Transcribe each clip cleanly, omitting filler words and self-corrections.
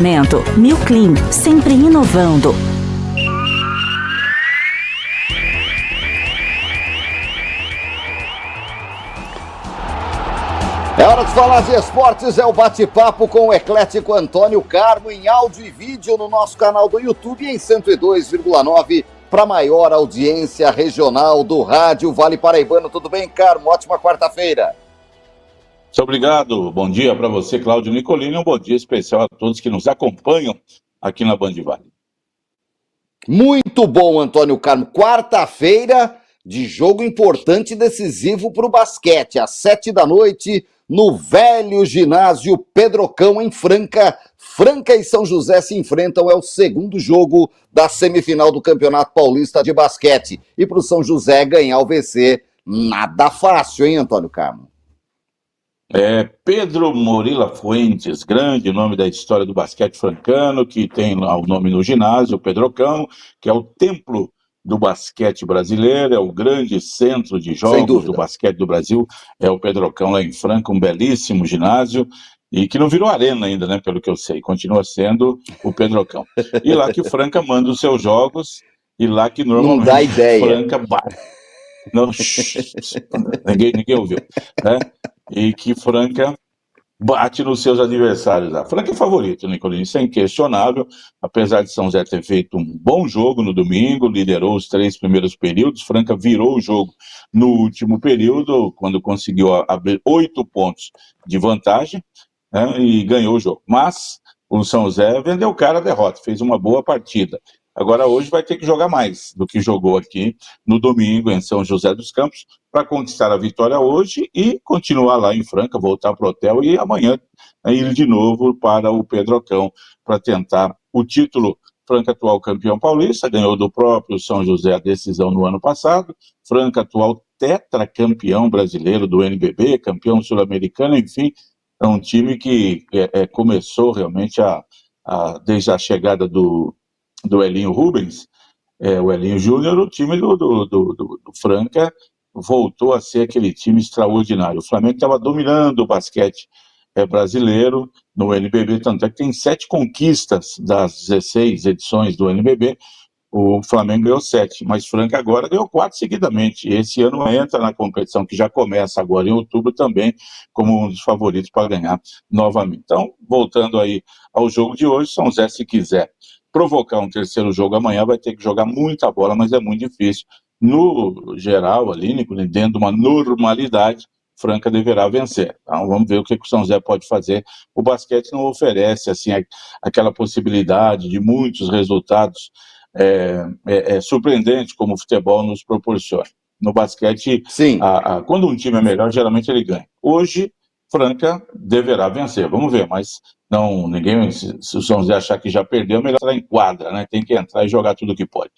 New Clean, sempre inovando. É hora de falar de esportes, é o bate-papo com o eclético Antônio Carmo em áudio e vídeo no nosso canal do YouTube em 102,9 para maior audiência regional do rádio Vale Paraibano. Tudo bem, Carmo? Ótima quarta-feira. Muito obrigado. Bom dia para você, Cláudio Nicolini. Um bom dia especial a todos que nos acompanham aqui na Band Vale. Muito bom, Antônio Carmo. Quarta-feira de jogo importante e decisivo para o basquete. Às 7h, no velho ginásio Pedrocão, em Franca. Franca e São José se enfrentam. É o segundo jogo da semifinal do Campeonato Paulista de Basquete. E para o São José ganhar o VC, nada fácil, hein, Antônio Carmo? Pedro Morila Fuentes, grande nome da história do basquete francano, que tem lá o nome no ginásio, o Pedrocão, que é o templo do basquete brasileiro, é o grande centro de jogos do basquete do Brasil, é o Pedrocão lá em Franca, um belíssimo ginásio, e que não virou arena ainda, né, pelo que eu sei, continua sendo o Pedrocão. E lá que o Franca manda os seus jogos, e lá que normalmente não dá ideia. Franca bate. Não, ninguém ouviu, né? E que Franca bate nos seus adversários. A Franca é favorito, Nicolini, isso é inquestionável, apesar de São José ter feito um bom jogo no domingo, liderou os 3 primeiros períodos, Franca virou o jogo no último período, quando conseguiu abrir 8 pontos de vantagem, né, e ganhou o jogo. Mas o São José vendeu cara a derrota, fez uma boa partida. Agora hoje vai ter que jogar mais do que jogou aqui no domingo em São José dos Campos para conquistar a vitória hoje e continuar lá em Franca, voltar para o hotel e amanhã ir de novo para o Pedrocão para tentar o título. Franca, atual campeão paulista, ganhou do próprio São José a decisão no ano passado. Franca, atual tetracampeão brasileiro do NBB, campeão sul-americano, enfim, é um time que começou realmente desde a chegada do Elinho Rubens, o Elinho Júnior, o time do Franca voltou a ser aquele time extraordinário. O Flamengo estava dominando o basquete brasileiro no NBB, tanto é que tem 7 conquistas das 16 edições do NBB, o Flamengo ganhou 7, mas Franca agora ganhou 4 seguidamente, e esse ano entra na competição que já começa agora em outubro também, como um dos favoritos para ganhar novamente. Então, voltando aí ao jogo de hoje, São José, se quiser provocar um terceiro jogo amanhã, vai ter que jogar muita bola, mas é muito difícil. No geral, ali, dentro de uma normalidade, Franca deverá vencer. Então, vamos ver o que o São José pode fazer. O basquete não oferece assim aquela possibilidade de muitos resultados surpreendentes como o futebol nos proporciona. No basquete, quando um time é melhor, geralmente ele ganha. Hoje, Franca deverá vencer, vamos ver, mas não, se o São José achar que já perdeu, melhor entrar em quadra, né? Tem que entrar e jogar tudo que pode.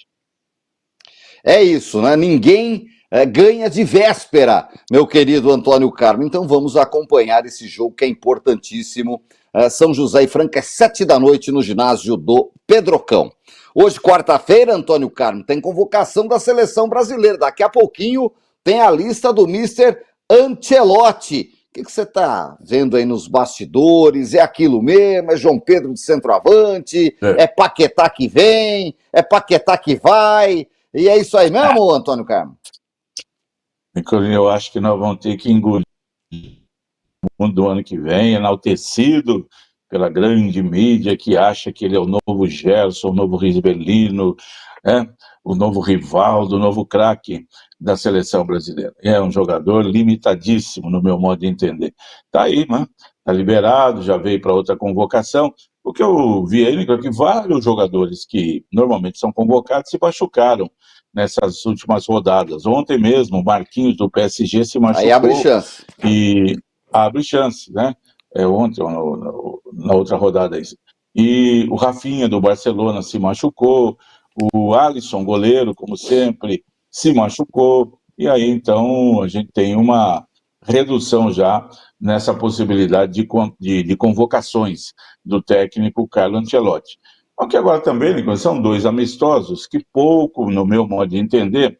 É isso, né? Ninguém ganha de véspera, meu querido Antônio Carmo. Então vamos acompanhar esse jogo que é importantíssimo. São José e Franca, 7h no ginásio do Pedrocão. Hoje, quarta-feira, Antônio Carmo, tem convocação da seleção brasileira. Daqui a pouquinho tem a lista do Mister Ancelotti. O que você está vendo aí nos bastidores? É aquilo mesmo? É João Pedro de centroavante? É Paquetá que vem? É Paquetá que vai? E é isso aí mesmo, Antônio Carmo? Nicolini, eu acho que nós vamos ter que engolir o mundo do ano que vem, enaltecido pela grande mídia que acha que ele é o novo Gerson, o novo Rivelino, o novo Rivaldo, o novo craque da seleção brasileira. É um jogador limitadíssimo, no meu modo de entender. Tá aí, né? Tá liberado, já veio para outra convocação. O que eu vi aí, é que vários jogadores que normalmente são convocados se machucaram nessas últimas rodadas. Ontem mesmo, o Marquinhos do PSG se machucou. Aí abre chance. E abre chance, né? Ontem, na outra rodada aí. E o Rafinha do Barcelona se machucou, o Alisson, goleiro, como sempre, se machucou, e aí então a gente tem uma redução já nessa possibilidade de convocações do técnico Carlo Ancelotti. Porque agora também, Nicolas, são 2 amistosos que pouco, no meu modo de entender,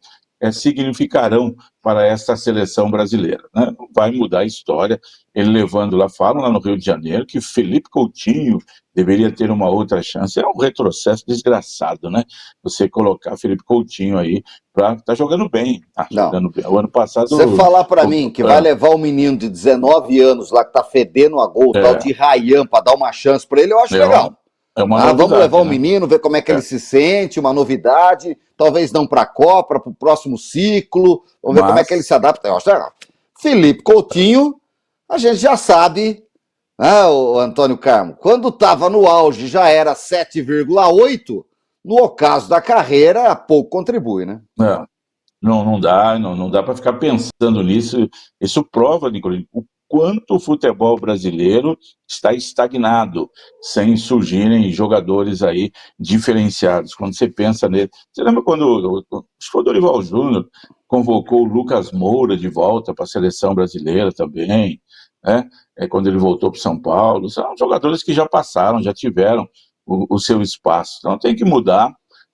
significarão para esta seleção brasileira, né? Vai mudar a história, ele levando lá, falam lá no Rio de Janeiro que Felipe Coutinho deveria ter uma outra chance. É um retrocesso desgraçado, né? Você colocar Felipe Coutinho aí tá jogando bem, jogando bem. O ano passado... Você falar para mim que vai levar um menino de 19 anos lá que tá fedendo a gol, tal de Ryan, para dar uma chance para ele, eu acho legal. Vamos levar o menino, ver como é que ele se sente, uma novidade, talvez não para a Copa, para o próximo ciclo, vamos ver como é que ele se adapta. Eu acho legal. Felipe Coutinho, a gente já sabe, né, o Antônio Carmo, quando estava no auge já era 7,8, no ocaso da carreira, pouco contribui, né? Não dá para ficar pensando nisso. Isso prova, Nicolini, o quanto o futebol brasileiro está estagnado, sem surgirem jogadores aí diferenciados. Quando você pensa nele... Você lembra quando o Dorival Júnior convocou o Lucas Moura de volta para a seleção brasileira também, né? Quando ele voltou para São Paulo? São jogadores que já passaram, já tiveram o seu espaço. Então tem que mudar.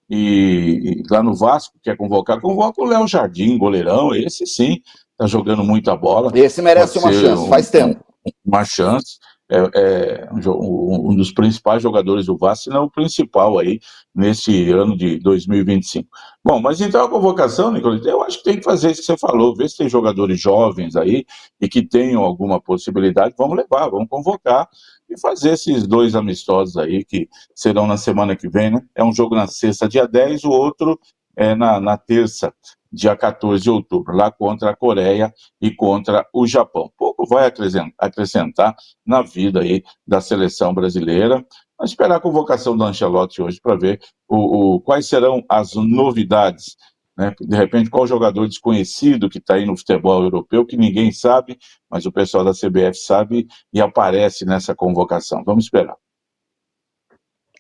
E lá no Vasco, quer convoca o Léo Jardim, goleirão, esse sim, tá jogando muita bola. Esse merece uma chance, faz tempo. Uma chance, um dos principais jogadores do Vasco, se não o principal aí, nesse ano de 2025. Bom, mas então a convocação, Nicolás, eu acho que tem que fazer isso que você falou, ver se tem jogadores jovens aí e que tenham alguma possibilidade, vamos levar, vamos convocar e fazer esses 2 amistosos aí, que serão na semana que vem, né? É um jogo na sexta, dia 10, o outro é na terça, dia 14 de outubro, lá contra a Coreia e contra o Japão. Pouco vai acrescentar na vida aí da seleção brasileira. Vamos esperar a convocação do Ancelotti hoje para ver quais serão as novidades, né? De repente, qual jogador desconhecido que está aí no futebol europeu, que ninguém sabe, mas o pessoal da CBF sabe e aparece nessa convocação. Vamos esperar.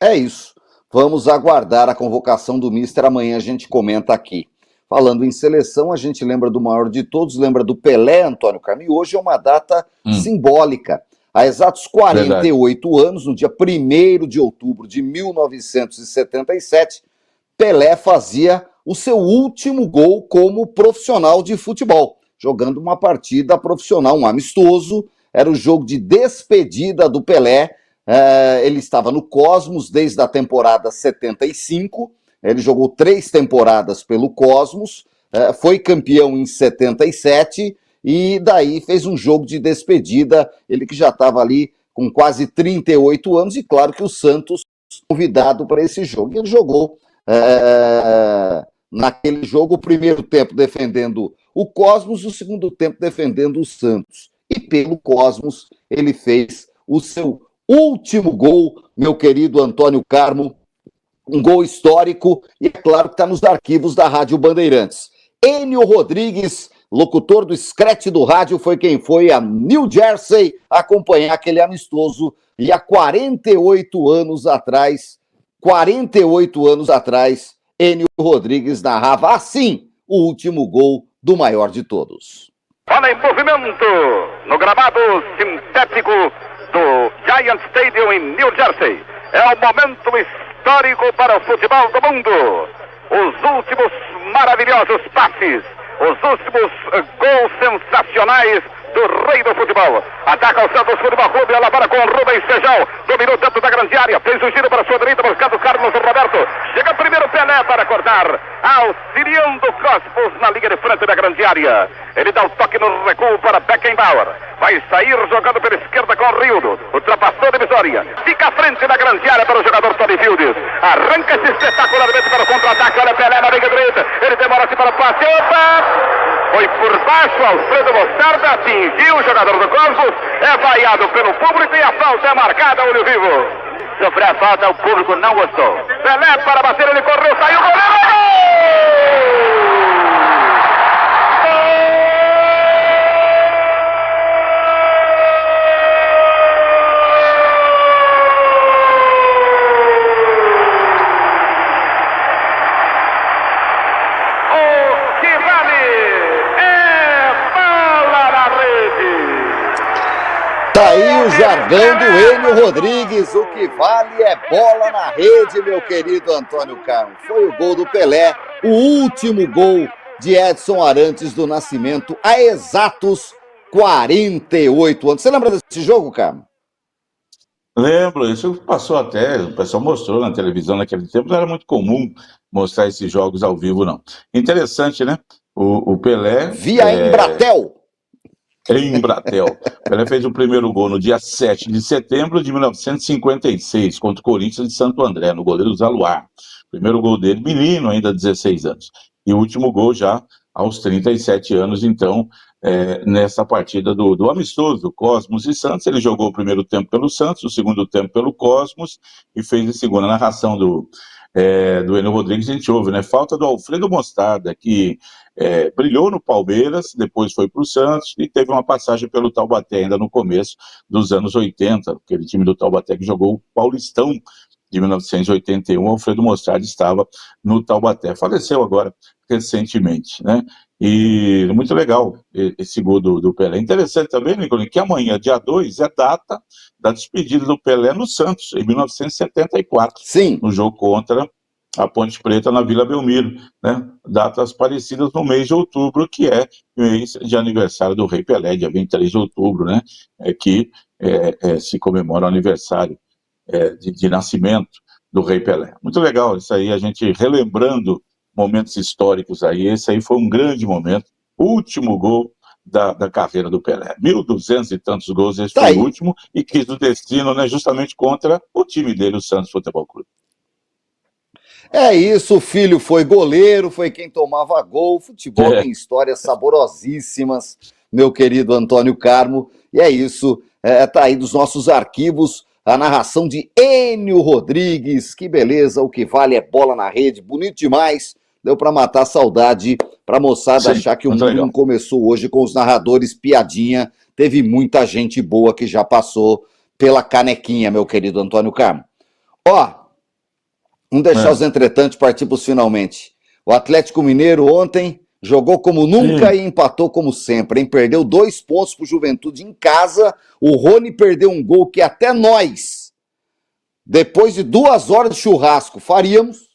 É isso. Vamos aguardar a convocação do Mister. Amanhã a gente comenta aqui. Falando em seleção, a gente lembra do maior de todos, lembra do Pelé, Antônio Carmo, e hoje é uma data simbólica. Há exatos 48 anos, no dia 1º de outubro de 1977, Pelé fazia o seu último gol como profissional de futebol, jogando uma partida profissional, um amistoso. Era o jogo de despedida do Pelé. Ele estava no Cosmos desde a temporada 75, ele jogou 3 temporadas pelo Cosmos, foi campeão em 77 e daí fez um jogo de despedida, ele que já estava ali com quase 38 anos e claro que o Santos convidado para esse jogo. Ele jogou naquele jogo o primeiro tempo defendendo o Cosmos, o segundo tempo defendendo o Santos. E pelo Cosmos ele fez o seu último gol, meu querido Antônio Carmo, um gol histórico, e é claro que está nos arquivos da Rádio Bandeirantes. Enio Rodrigues, locutor do Scratch do rádio, foi quem foi a New Jersey acompanhar aquele amistoso, e há 48 anos atrás, Enio Rodrigues narrava assim o último gol do maior de todos. Bola em movimento no gramado sintético do Giant Stadium em New Jersey. É um momento histórico para o futebol do mundo. Os últimos maravilhosos passes, os últimos gols sensacionais do rei do futebol. Ataca o Santos Futebol Clube, ela para com o Rubens Feijão, dominou dentro da grande área, fez o giro para a sua direita, buscando Carlos Roberto. Chega primeiro Pelé para cortar, auxiliando Cosmos na linha de frente da grande área. Ele dá o toque no recuo para Beckenbauer. Vai sair jogando pela esquerda com o Rildo. Ultrapassou a divisória. Fica à frente da grande área para o jogador Tony Fields. Arranca-se espetacularmente para o contra-ataque. Olha Pelé na linha direita. Ele demora-se para o passe. Opa! Foi por baixo, Alfredo Mostarda atingiu o jogador do Cosmos. É vaiado pelo público e a falta é marcada, olho vivo. Sobre a falta, o público não gostou. Pelé para bater, ele correu, saiu o goleiro. Tá aí o jargão do Enio Rodrigues, o que vale é bola na rede, meu querido Antônio Carmo. Foi o gol do Pelé, o último gol de Edson Arantes do Nascimento há exatos 48 anos. Você lembra desse jogo, cara? Lembro, isso passou até, o pessoal mostrou na televisão naquele tempo, não era muito comum mostrar esses jogos ao vivo, não. Interessante, né? O Pelé... Via Embratel. Embratel. Pelé fez o primeiro gol no dia 7 de setembro de 1956, contra o Corinthians de Santo André, no goleiro Zaluar. Primeiro gol dele, menino, ainda 16 anos. E o último gol já aos 37 anos, então, nessa partida do amistoso, Cosmos e Santos. Ele jogou o primeiro tempo pelo Santos, o segundo tempo pelo Cosmos, e fez a segunda narração do Enio Rodrigues. A gente ouve, né? Falta do Alfredo Mostarda, que brilhou no Palmeiras, depois foi para o Santos e teve uma passagem pelo Taubaté ainda no começo dos anos 80, aquele time do Taubaté que jogou o Paulistão de 1981. Alfredo Mostarda estava no Taubaté, faleceu agora recentemente, né? E muito legal esse gol do Pelé. Interessante também, Nicolinho, que amanhã, dia 2, é data da despedida do Pelé no Santos, em 1974. Sim. No jogo contra a Ponte Preta na Vila Belmiro, né? Datas parecidas no mês de outubro, que é mês de aniversário do Rei Pelé, dia 23 de outubro, né? Que se comemora o aniversário de nascimento do Rei Pelé. Muito legal isso aí, a gente relembrando momentos históricos aí. Esse aí foi um grande momento, último gol da carreira do Pelé. 1.200 e tantos gols, esse foi o último, e quis o destino, né, justamente contra o time dele, o Santos Futebol Clube. É isso, o filho foi goleiro, foi quem tomava gol. Futebol tem histórias saborosíssimas, meu querido Antônio Carmo. E é isso, tá aí dos nossos arquivos a narração de Enio Rodrigues. Que beleza, o que vale é bola na rede, bonito demais. Deu para matar a saudade, para a moçada achar que o mundo não começou hoje com os narradores piadinha. Teve muita gente boa que já passou pela canequinha, meu querido Antônio Carmo. Ó, vamos deixar os entretantos partir para os finalmente. O Atlético Mineiro ontem jogou como nunca e empatou como sempre, hein? Perdeu 2 pontos para o Juventude em casa. O Rony perdeu um gol que até nós, depois de 2 horas de churrasco, faríamos.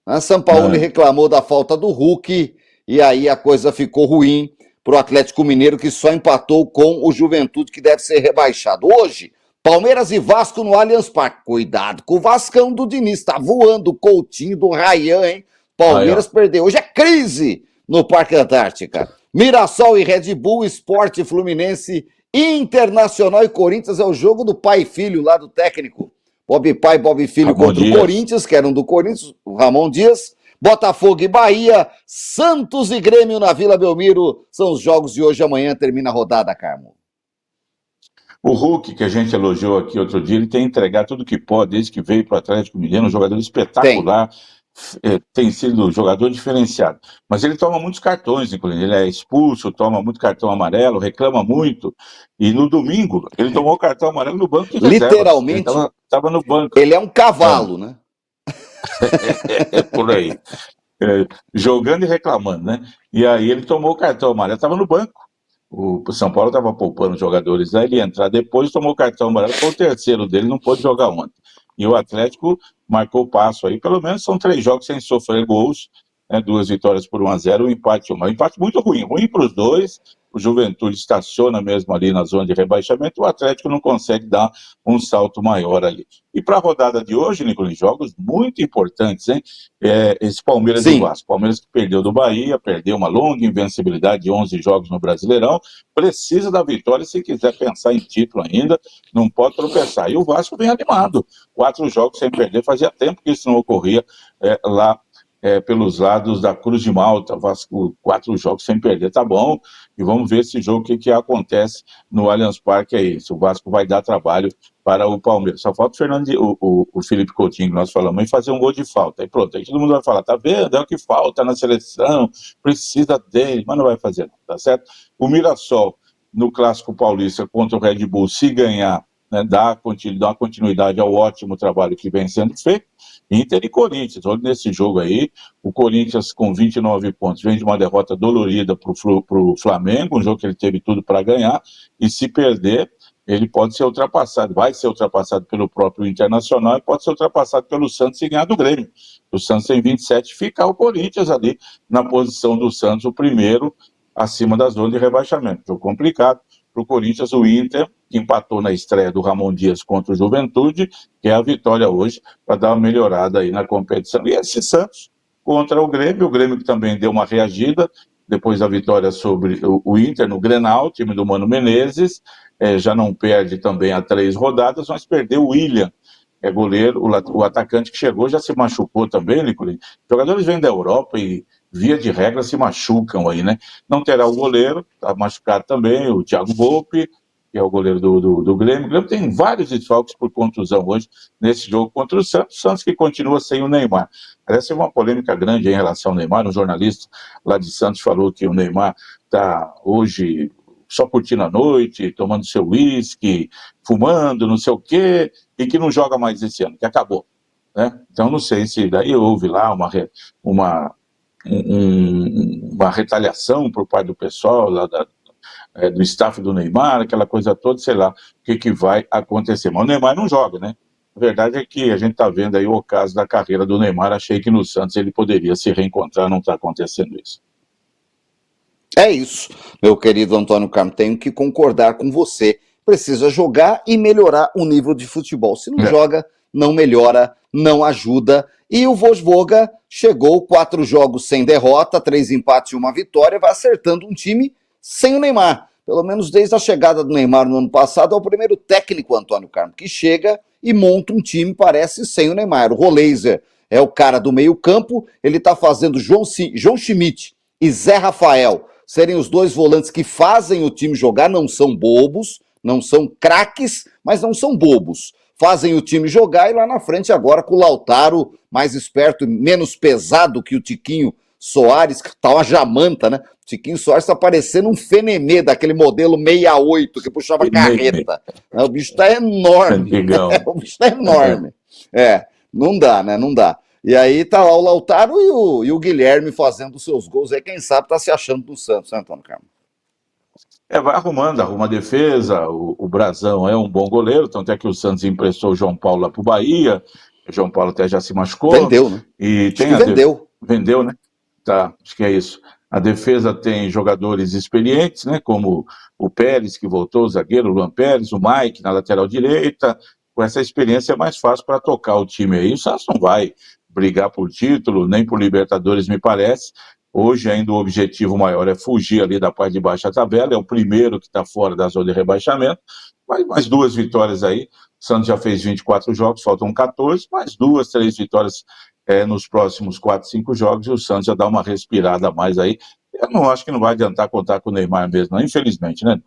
A São Paulo reclamou da falta do Hulk e aí a coisa ficou ruim para o Atlético Mineiro, que só empatou com o Juventude, que deve ser rebaixado. Hoje, Palmeiras e Vasco no Allianz Parque. Cuidado com o Vascão do Diniz, tá voando o Coutinho do Rayhan, hein? Palmeiras perdeu. Hoje é crise no Parque Antártica. Mirassol e Red Bull, Sport e Fluminense, Internacional e Corinthians. É o jogo do pai e filho lá do técnico. Bob Pai e Bob Filho contra o Corinthians, que eram do Corinthians, o Ramon Dias. Botafogo e Bahia, Santos e Grêmio na Vila Belmiro. São os jogos de hoje e amanhã termina a rodada, Carmo. O Hulk, que a gente elogiou aqui outro dia, ele tem entregado tudo que pode, desde que veio para o Atlético Mineiro, um jogador espetacular, tem sido um jogador diferenciado. Mas ele toma muitos cartões, inclusive, ele é expulso, toma muito cartão amarelo, reclama muito, e no domingo ele tomou o cartão amarelo no banco de reservas. Literalmente, ele estava no banco. Ele é um cavalo, né? Por aí. Jogando e reclamando, né? E aí ele tomou o cartão amarelo, estava no banco. O São Paulo estava poupando jogadores, aí ele ia entrar depois, tomou o cartão amarelo, foi o terceiro dele, não pôde jogar ontem. E o Atlético marcou o passo aí, pelo menos são 3 jogos sem sofrer gols, né, 2 vitórias por 1-0, um empate 1. Um empate muito ruim para os dois. O Juventude estaciona mesmo ali na zona de rebaixamento, o Atlético não consegue dar um salto maior ali. E para a rodada de hoje, Nicolas, jogos muito importantes, hein? Esse Palmeiras e Vasco. Palmeiras que perdeu do Bahia, perdeu uma longa invencibilidade de 11 jogos no Brasileirão, precisa da vitória se quiser pensar em título ainda, não pode tropeçar. E o Vasco vem animado, 4 jogos sem perder, fazia tempo que isso não ocorria lá pelos lados da Cruz de Malta. Vasco 4 jogos sem perder, tá bom, e vamos ver esse jogo, o que acontece no Allianz Parque aí, se o Vasco vai dar trabalho para o Palmeiras. Só falta o Felipe Coutinho, que nós falamos, e fazer um gol de falta, aí pronto, aí todo mundo vai falar, tá vendo, é o que falta na seleção, precisa dele, mas não vai fazer não, tá certo? O Mirassol, no Clássico Paulista contra o Red Bull, se ganhar, né, dá uma continuidade ao ótimo trabalho que vem sendo feito. Inter e Corinthians, olha nesse jogo aí, o Corinthians com 29 pontos, vem de uma derrota dolorida para o Flamengo, um jogo que ele teve tudo para ganhar, e se perder, ele pode ser ultrapassado, vai ser ultrapassado pelo próprio Internacional e pode ser ultrapassado pelo Santos e ganhar do Grêmio. O Santos tem 27, ficar o Corinthians ali na posição do Santos, o primeiro acima da zona de rebaixamento. Ficou complicado para o Corinthians. O Inter empatou na estreia do Ramon Dias contra o Juventude, que é a vitória hoje, para dar uma melhorada aí na competição. E esse Santos contra o Grêmio que também deu uma reagida, depois da vitória sobre o Inter no Grenal, time do Mano Menezes, já não perde também há 3 rodadas, mas perdeu o William, goleiro, o atacante que chegou já se machucou também, Nicolini. Jogadores vêm da Europa e, via de regra, se machucam aí, né? Não terá o goleiro, tá machucado também, o Thiago Volpe, que é o goleiro do Grêmio. O Grêmio tem vários desfalques por contusão hoje nesse jogo contra o Santos que continua sem o Neymar. Parece uma polêmica grande em relação ao Neymar. Um jornalista lá de Santos falou que o Neymar está hoje só curtindo a noite, tomando seu uísque, fumando, não sei o quê, e que não joga mais esse ano, que acabou, né? Então não sei se daí houve lá uma retaliação por parte do pessoal lá do staff do Neymar, aquela coisa toda, sei lá o que vai acontecer. Mas o Neymar não joga, né? A verdade é que a gente está vendo aí o caso da carreira do Neymar. Achei que no Santos ele poderia se reencontrar, não está acontecendo isso. É isso, meu querido Antônio Carmo, tenho que concordar com você. Precisa jogar e melhorar o nível de futebol. Se não joga, não melhora, não ajuda. E o Vojvoda chegou 4 jogos sem derrota, 3 empates e 1 vitória, vai acertando um time sem o Neymar. Pelo menos desde a chegada do Neymar no ano passado, é o primeiro técnico, Antônio Carmo, que chega e monta um time, parece, sem o Neymar. O Roleiser é o cara do meio-campo, ele está fazendo João Schmidt e Zé Rafael serem os 2 volantes que fazem o time jogar, não são bobos, não são craques, mas não são bobos. Fazem o time jogar e lá na frente agora com o Lautaro, mais esperto, menos pesado que o Tiquinho Soares, que tá uma jamanta, né? O Tiquinho Soares tá parecendo um Fenemê, daquele modelo 68 que puxava carreta. O bicho tá enorme. O bicho tá enorme. Não dá, né? Não dá. E aí tá lá o Lautaro e o Guilherme fazendo seus gols. Aí quem sabe tá se achando do Santos, né, Antônio Carmo? Vai arruma a defesa. O Brazão é um bom goleiro, tanto é que o Santos emprestou o João Paulo lá pro Bahia. O João Paulo até já se machucou. Vendeu, né? Vendeu, né? Tá, acho que é isso. A defesa tem jogadores experientes, né? Como o Pérez, que voltou, o zagueiro, o Luan Pérez, o Mike na lateral direita. Com essa experiência é mais fácil para tocar o time aí. O Santos não vai brigar por título, nem por Libertadores, me parece. Hoje ainda o objetivo maior é fugir ali da parte de baixo da tabela, é o primeiro que está fora da zona de rebaixamento, mas mais 2 vitórias aí. O Santos já fez 24 jogos, faltam 14, mais 2, 3 vitórias nos próximos 4, 5 jogos, e o Santos já dá uma respirada a mais aí. Eu não acho que não vai adiantar contar com o Neymar mesmo, não, infelizmente, né?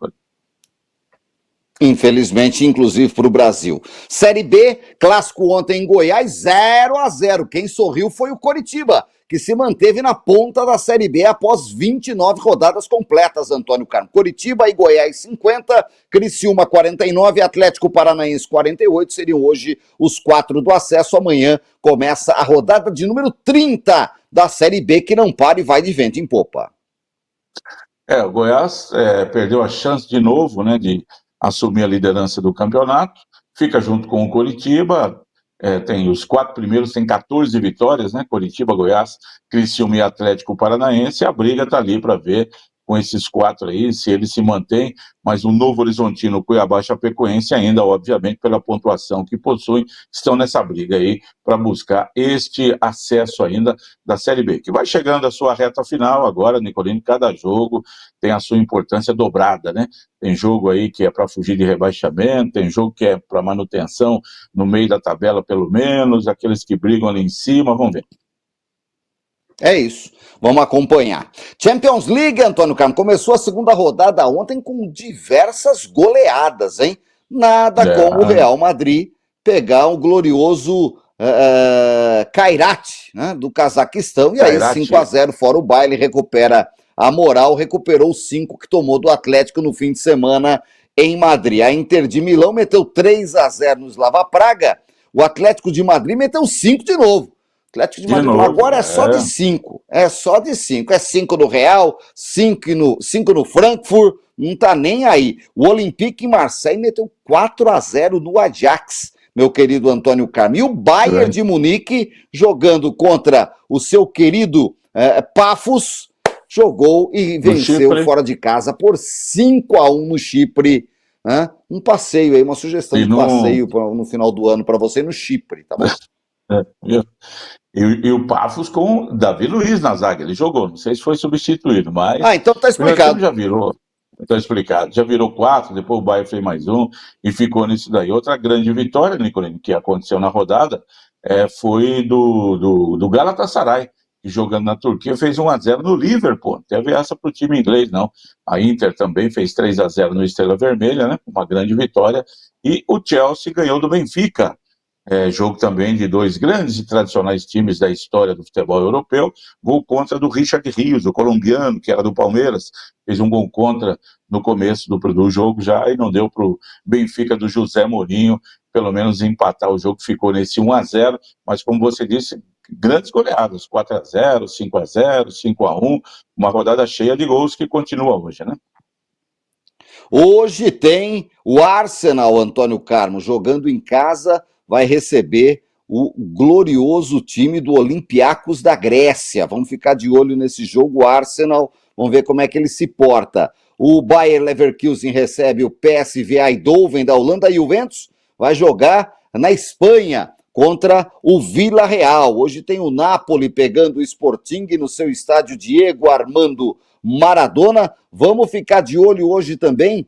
Infelizmente, inclusive para o Brasil. Série B, clássico ontem em Goiás, 0-0. Quem sorriu foi o Coritiba, que se manteve na ponta da Série B após 29 rodadas completas, Antônio Carmo. Coritiba e Goiás 50, Criciúma 49, Atlético Paranaense 48, seriam hoje os 4 do acesso. Amanhã começa a rodada de número 30 da Série B, que não para e vai de vento em popa. O Goiás perdeu a chance de novo, né, de assumir a liderança do campeonato, fica junto com o Coritiba, tem os 4 primeiros, tem 14 vitórias, né? Coritiba, Goiás, Criciúma e Atlético Paranaense. A briga está ali para ver com esses 4 aí, se eles se mantêm, mas o Novo Horizontino, Cuiabá, Chapecoense ainda, obviamente, pela pontuação que possuem, estão nessa briga aí para buscar este acesso ainda da Série B, que vai chegando à sua reta final agora, Nicolini. Cada jogo tem a sua importância dobrada, né? Tem jogo aí que é para fugir de rebaixamento, tem jogo que é para manutenção no meio da tabela, pelo menos, aqueles que brigam ali em cima, vamos ver. É isso, vamos acompanhar. Champions League, Antônio Carmo, começou a segunda rodada ontem com diversas goleadas, hein? Nada como o Real Madrid pegar o glorioso Kairat, né, do Cazaquistão, e aí 5-0 fora o baile, recupera a moral, recuperou os 5 que tomou do Atlético no fim de semana em Madrid. A Inter de Milão meteu 3-0 no Slava Praga, o Atlético de Madrid meteu 5 de novo. Atlético de Madrid agora é só de 5. É só de 5. É 5 no Real, 5 no Frankfurt. não tá nem aí. O Olympique em Marseille meteu 4-0 no Ajax, meu querido Antônio Carmo. E o Bayern de Munique, jogando contra o seu querido Pafos, jogou e venceu fora de casa por 5-1 no Chipre. Um passeio aí, uma sugestão de passeio no final do ano para você no Chipre, tá bom? E o Pafos com Davi Luiz na zaga, ele jogou, não sei se foi substituído, mas... então tá explicado. Já virou, tá explicado, já virou 4, depois o Bayern fez mais um, e ficou nisso daí. Outra grande vitória, Nicolini, que aconteceu na rodada, foi do Galatasaray, que jogando na Turquia fez 1-0 no Liverpool, não teve essa pro time inglês, não. A Inter também fez 3-0 no Estrela Vermelha, né, uma grande vitória, e o Chelsea ganhou do Benfica. Jogo também de dois grandes e tradicionais times da história do futebol europeu, gol contra do Richard Rios, o colombiano, que era do Palmeiras, fez um gol contra no começo do jogo já, e não deu para o Benfica do José Mourinho, pelo menos empatar o jogo, ficou nesse 1-0, mas como você disse, grandes goleadas, 4-0, 5-0, 5-1, uma rodada cheia de gols que continua hoje, né? Hoje tem o Arsenal, Antônio Carmo, jogando em casa, vai receber o glorioso time do Olympiacos da Grécia. Vamos ficar de olho nesse jogo, o Arsenal, vamos ver como é que ele se porta. O Bayer Leverkusen recebe o PSV Eindhoven da Holanda, e o Juventus vai jogar na Espanha contra o Villarreal. Hoje tem o Napoli pegando o Sporting no seu estádio Diego Armando Maradona. Vamos ficar de olho hoje também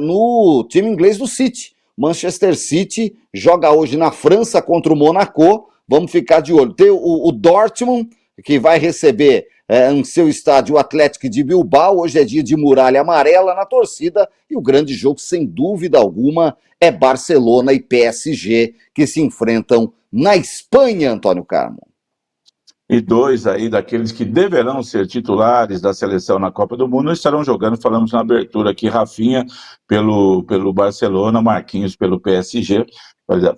no time inglês do City. Manchester City joga hoje na França contra o Monaco. Vamos ficar de olho. Tem o Dortmund, que vai receber em seu estádio o Atlético de Bilbao. Hoje é dia de Muralha Amarela na torcida. E o grande jogo, sem dúvida alguma, é Barcelona e PSG, que se enfrentam na Espanha, Antônio Carmo. E dois aí daqueles que deverão ser titulares da seleção na Copa do Mundo estarão jogando, falamos na abertura aqui, Rafinha pelo Barcelona, Marquinhos pelo PSG,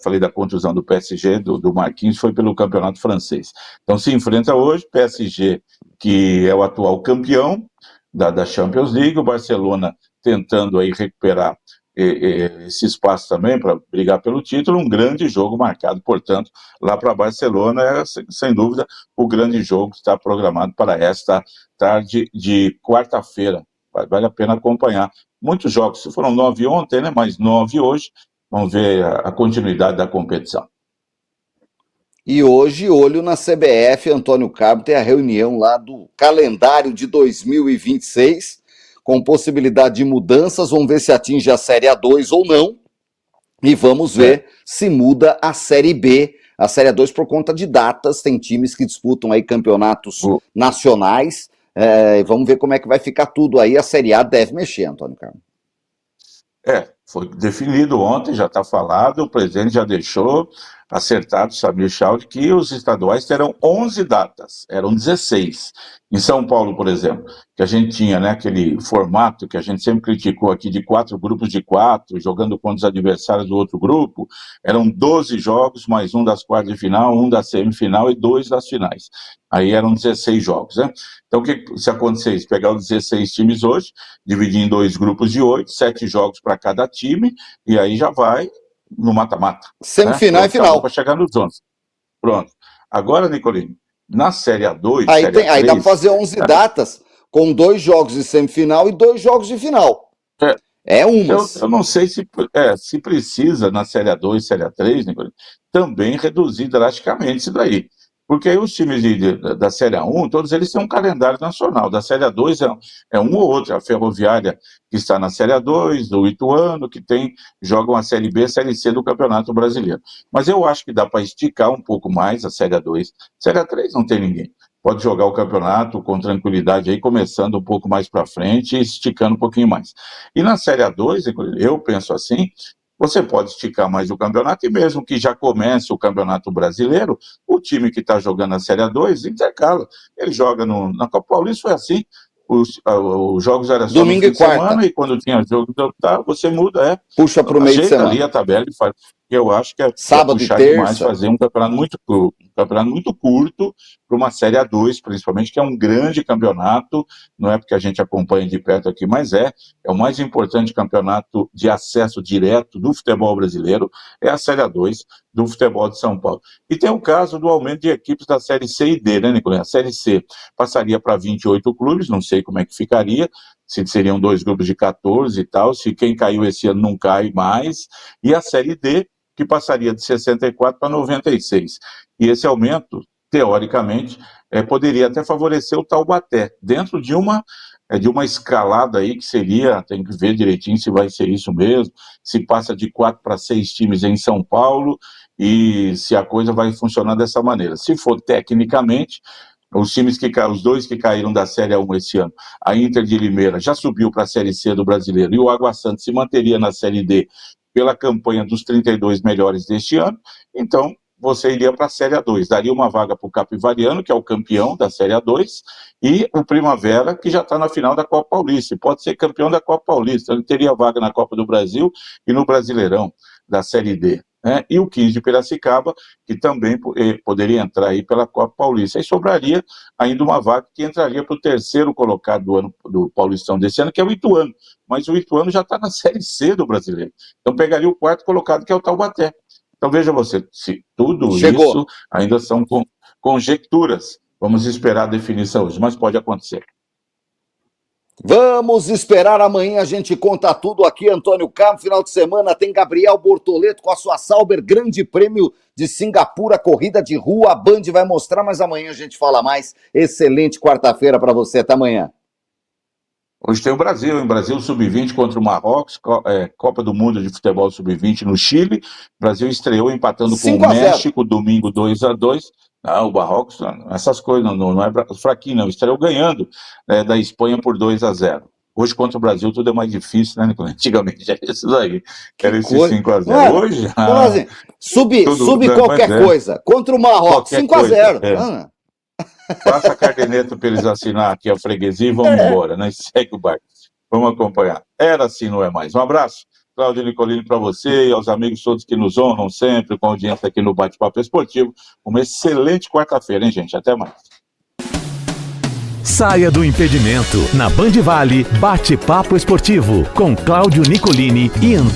falei da contusão do PSG, do Marquinhos, foi pelo campeonato francês. Então se enfrenta hoje, PSG, que é o atual campeão da Champions League, o Barcelona tentando aí recuperar esse espaço também para brigar pelo título, um grande jogo marcado, portanto, lá para Barcelona, sem dúvida o grande jogo que está programado para esta tarde de quarta-feira. Vale a pena acompanhar. Muitos jogos, foram 9 ontem, né? Mais 9 hoje, vamos ver a continuidade da competição. E hoje, olho na CBF, Antônio Carmo, tem a reunião lá do calendário de 2026, com possibilidade de mudanças, vamos ver se atinge a Série A2 ou não, e vamos ver se muda a Série B, a Série A2 por conta de datas, tem times que disputam aí campeonatos nacionais, vamos ver como é que vai ficar tudo aí, a Série A deve mexer, Antônio Carmo. Foi definido ontem, já está falado, o presidente já deixou acertado, Samir Chaud, que os estaduais terão 11 datas, eram 16. Em São Paulo, por exemplo, que a gente tinha, né, aquele formato que a gente sempre criticou aqui de 4 grupos de 4, jogando contra os adversários do outro grupo, eram 12 jogos, mais um das quartas de final, um da semifinal e 2 das finais. Aí eram 16 jogos, né? Então, o que se acontecer isso? Pegar os 16 times hoje, dividir em 2 grupos de 8, 7 jogos para cada time, e aí já vai no mata-mata. Semifinal, né? E final. Para chegar nos 11. Pronto. Agora, Nicolini, na Série A2... Aí dá para fazer 11 datas, com 2 jogos de semifinal e 2 jogos de final. Eu não sei se precisa, na Série A2, Série A3, Nicolini, também reduzir drasticamente isso daí. Porque aí os times da Série A1, todos eles têm um calendário nacional. Da Série A2 é um ou outro. A Ferroviária, que está na Série A2, o Ituano, que jogam a Série B, a Série C do Campeonato Brasileiro. Mas eu acho que dá para esticar um pouco mais a Série A2. Série A3 não tem ninguém. Pode jogar o campeonato com tranquilidade aí, começando um pouco mais para frente e esticando um pouquinho mais. E na Série A2, eu penso assim, você pode esticar mais o campeonato, e mesmo que já comece o Campeonato Brasileiro, o time que está jogando a Série A2 intercala. Ele joga na Copa Paulista, foi assim, os jogos eram só domingo no fim de semana, e quando tinha jogo, você muda, puxa para o meio de semana. Ali a tabela e faz. Eu acho que sábado puxar e terça. Demais, fazer um campeonato campeonato muito curto para uma Série A2, principalmente, que é um grande campeonato, não é porque a gente acompanha de perto aqui, mas é o mais importante campeonato de acesso direto do futebol brasileiro, é a Série A2 do futebol de São Paulo. E tem o caso do aumento de equipes da Série C e D, né, Nicolás? A Série C passaria para 28 clubes, não sei como é que ficaria, se seriam 2 grupos de 14 e tal, se quem caiu esse ano não cai mais, e a Série D, que passaria de 64 para 96. E esse aumento, teoricamente, poderia até favorecer o Taubaté, dentro de uma escalada aí que seria, tem que ver direitinho se vai ser isso mesmo, se passa de 4 para 6 times em São Paulo, e se a coisa vai funcionar dessa maneira. Se for tecnicamente, os 2 que caíram da Série A1 esse ano, a Inter de Limeira já subiu para a Série C do Brasileiro, e o Água Santa se manteria na Série D pela campanha dos 32 melhores deste ano, então você iria para a Série A2, daria uma vaga para o Capivariano, que é o campeão da Série A2, e o Primavera, que já está na final da Copa Paulista, pode ser campeão da Copa Paulista, ele teria vaga na Copa do Brasil e no Brasileirão da Série D. E o 15 de Piracicaba, que também poderia entrar aí pela Copa Paulista. Aí sobraria ainda uma vaga que entraria para o terceiro colocado do ano do Paulistão desse ano, que é o Ituano. Mas o Ituano já está na Série C do Brasileiro. Então pegaria o 4º colocado, que é o Taubaté. Então veja você, se tudo isso ainda são conjecturas. Vamos esperar a definição hoje, mas pode acontecer. Vamos esperar, amanhã a gente conta tudo aqui, Antônio Carlos. Final de semana tem Gabriel Bortoleto com a sua Sauber, Grande Prêmio de Singapura, corrida de rua, a Band vai mostrar, mas amanhã a gente fala mais. Excelente quarta-feira para você, até amanhã. Hoje tem o Brasil, em Brasil Sub-20 contra o Marrocos, Copa do Mundo de Futebol Sub-20 no Chile. O Brasil estreou empatando com o México, domingo 2-2. Não, o Marrocos, essas coisas, não é fraquinho, não. Estreou ganhando da Espanha por 2-0. Hoje, contra o Brasil, tudo é mais difícil, né, Nicolás? Antigamente era isso aí, era esse 5-0. Hoje, assim, sub qualquer coisa. Contra o Marrocos, 5-0. Passa a caderneta para eles assinar aqui a freguesia e vamos embora, né? Segue o barco. Vamos acompanhar. Era assim, não é mais. Um abraço, Cláudio Nicolini, para você e aos amigos todos que nos honram sempre com a audiência aqui no Bate-Papo Esportivo. Uma excelente quarta-feira, hein, gente? Até mais. Saia do impedimento. Na Band Vale, Bate-Papo Esportivo, com Cláudio Nicolini e Antônio.